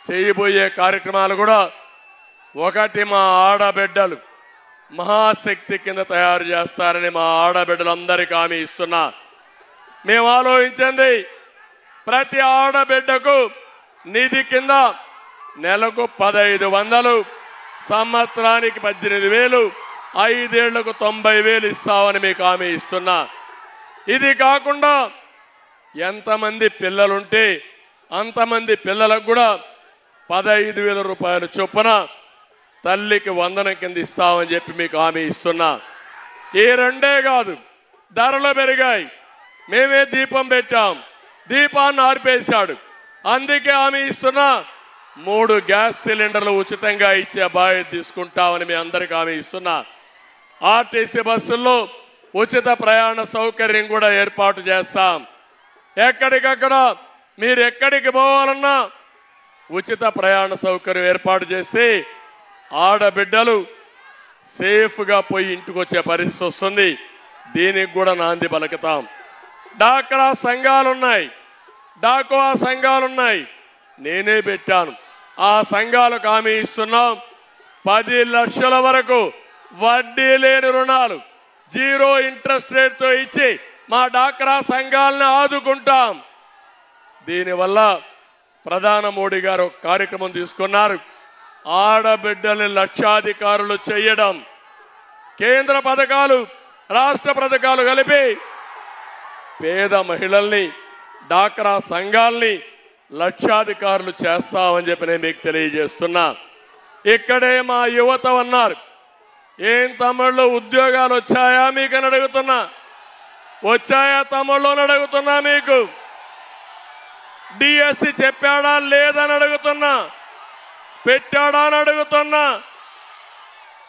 చేయబోయే కార్యక్రమాలు కూడా ఒకటి మా ఆడబిడ్డలు మహాశక్తి కింద తయారు చేస్తారని మా ఆడబిడ్డలందరికీ హామీ ఇస్తున్నా. మేము ఆలోచించింది ప్రతి ఆడబిడ్డకు నిధి కింద నెలకు 1500, సంవత్సరానికి 18,000, 5 ఏళ్లకు 90,000 ఇస్తామని మీకు హామీ ఇస్తున్నా. ఇది కాకుండా ఎంతమంది పిల్లలుంటే అంతమంది పిల్లలకు కూడా 15,000 రూపాయలు చొప్పున తల్లికి వందనం కింద ఇస్తామని చెప్పి మీకు హామీ ఇస్తున్నా. ఈ రెండే కాదు, ధరలు పెరిగాయి. మేమే దీపం పెట్టాం, దీపాన్ని ఆర్పేశాడు. అందుకే హామీ ఇస్తున్నా 3 గ్యాస్ సిలిండర్లు ఉచితంగా ఇచ్చే బాధ్యత తీసుకుంటామని మీ అందరికీ హామీ ఇస్తున్నా. ఆర్టీసీ బస్సుల్లో ఉచిత ప్రయాణ సౌకర్యం కూడా ఏర్పాటు చేస్తాం. ఎక్కడికక్కడ మీరు ఎక్కడికి పోవాలన్నా ఉచిత ప్రయాణ సౌకర్యం ఏర్పాటు చేసి ఆడబిడ్డలు సేఫ్గా పోయి ఇంటికి వచ్చే పరిస్థితి వస్తుంది. దీనికి కూడా నాంది పలుకుతాం. డాక్రా సంఘాలున్నాయి, డాక్వా సంఘాలున్నాయి, నేనే పెట్టాను. ఆ సంఘాలకు హామీ ఇస్తున్నాం 10 లక్షల వరకు వడ్డీ లేని రుణాలు 0 ఇంట్రెస్ట్ రేట్తో ఇచ్చి మా డాక్రా సంఘాలను ఆదుకుంటాం. దీనివల్ల ప్రధాని మోడీ గారు ఒక కార్యక్రమం తీసుకున్నారు. ఆడబిడ్డల్ని లక్షాధికారులు చేయడం, కేంద్ర పథకాలు రాష్ట్ర పథకాలు కలిపి పేద మహిళల్ని డాక్రా సంఘాల్ని లక్షాధికారులు చేస్తామని చెప్పి నేను మీకు తెలియజేస్తున్నా. ఇక్కడే మా యువత ఉన్నారు. ఏం తమ్ముళ్ళు ఉద్యోగాలు వచ్చాయా మీకు అని అడుగుతున్నా. వచ్చాయా తమ్ముళ్ళు అని అడుగుతున్నా. మీకు డిఎస్సి చెప్పాడా లేదని అడుగుతున్నా. పెట్టాడా అని అడుగుతున్నా.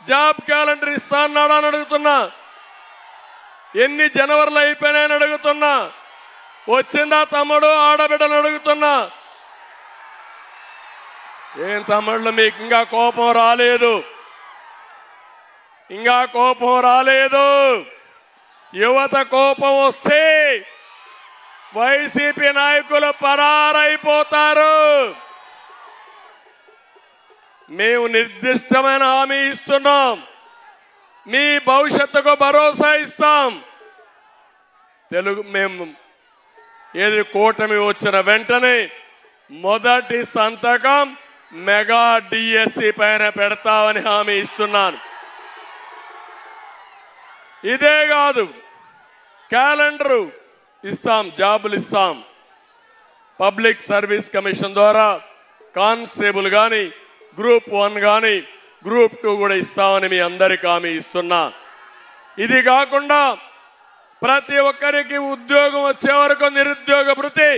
జాబ్ క్యాలెండర్ ఇస్తాన్నాడా అని అడుగుతున్నా. ఎన్ని జనవరిలో అయిపోయినాయని అడుగుతున్నా. వచ్చిందా తమ్ముడు ఆడబిడ్డలు అడుగుతున్నా. ఏం తమ్ముళ్ళు మీకు ఇంకా కోపం రాలేదు? ఇంకా కోపం రాలేదు. యువత కోపం వస్తే వైసీపీ నాయకులు పరారైపోతారు. మేము నిర్దిష్టమైన హామీ ఇస్తున్నాం. మీ భవిష్యత్తుకు భరోసా ఇస్తాం. మేము ఏది కూటమి వచ్చిన వెంటనే మొదటి సంతకం మెగా డిఎస్సి పైన పెడతామని హామీ ఇస్తున్నాను. ఇదే కాదు, క్యాలెండరు ఇస్తాం, జాబులు ఇస్తాం. పబ్లిక్ సర్వీస్ కమిషన్ ద్వారా కానిస్టేబుల్ కానీ, గ్రూప్ 1 కానీ, గ్రూప్ 2 కూడా ఇస్తామని మీ అందరికీ హామీ ఇస్తున్నా. ఇది కాకుండా ప్రతి ఒక్కరికి ఉద్యోగం వచ్చే వరకు నిరుద్యోగ భృతి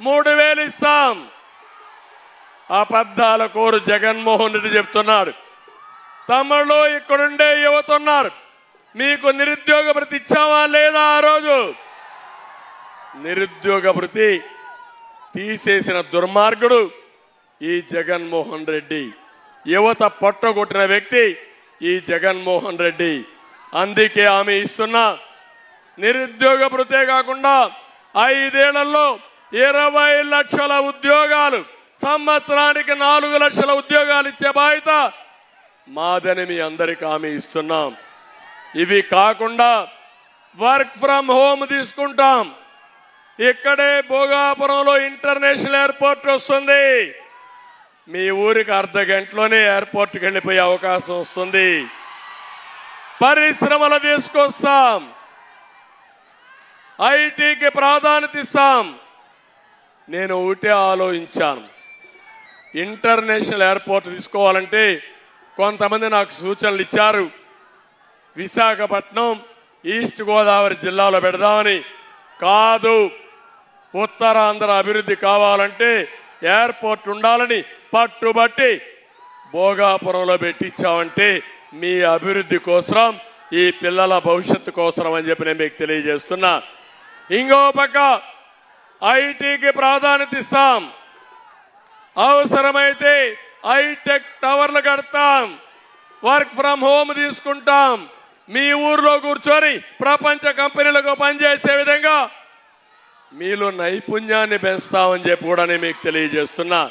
3,000 ఇస్తాం. అబద్ధాల కోరు జగన్మోహన్ రెడ్డి చెప్తున్నాడు. తమిళలో ఇక్కడుండే యువత ఉన్నారు. మీకు నిరుద్యోగ భృతి ఇచ్చామా లేదా? ఆ రోజు నిరుద్యోగ భృతి తీసేసిన దుర్మార్గుడు ఈ జగన్మోహన్ రెడ్డి. యువత పొట్టగొట్టిన వ్యక్తి ఈ జగన్మోహన్ రెడ్డి. అందుకే హామీ ఇస్తున్నా, నిరుద్యోగ భృతే కాకుండా 5 ఏళ్లలో 20 లక్షల ఉద్యోగాలు, సంవత్సరానికి 4 లక్షల ఉద్యోగాలు ఇచ్చే బాధ్యత మాదని మీ అందరికీ హామీ ఇస్తున్నాం. ఇవి కాకుండా వర్క్ ఫ్రమ్ హోమ్ తీసుకుంటాం. ఇక్కడే భోగాపురంలో ఇంటర్నేషనల్ ఎయిర్పోర్ట్ వస్తుంది. మీ ఊరికి అర్ధ గంటలోనే ఎయిర్పోర్ట్కి వెళ్ళిపోయే అవకాశం వస్తుంది. పరిశ్రమలు తీసుకొస్తాం. ఐటీకి ప్రాధాన్యత ఇస్తాం. నేను ఒకటే ఆలోచించాను, ఇంటర్నేషనల్ ఎయిర్పోర్ట్ తీసుకోవాలంటే కొంతమంది నాకు సూచనలు ఇచ్చారు. విశాఖపట్నం ఈస్ట్ గోదావరి జిల్లాలో పెడదామని. కాదు, ఉత్తరాంధ్ర అభివృద్ధి కావాలంటే ఎయిర్పోర్ట్ ఉండాలని పట్టుబట్టి భోగాపురంలో పెట్టించామంటే మీ అభివృద్ధి కోసం, ఈ పిల్లల భవిష్యత్తు కోసం అని చెప్పి నేను మీకు తెలియజేస్తున్నా. ఇంకో పక్క ఐటీకి ప్రాధాన్యత ఇస్తాం. అవసరమైతే హైటెక్ టవర్లు కడతాం. వర్క్ ఫ్రమ్ హోమ్ తీసుకుంటాం. మీ ఊర్లో కూర్చొని ప్రపంచ కంపెనీలకు పనిచేసే విధంగా మీలో నైపుణ్యాన్ని పెంచుతామని చెప్పి కూడా నేను మీకు తెలియజేస్తున్నా.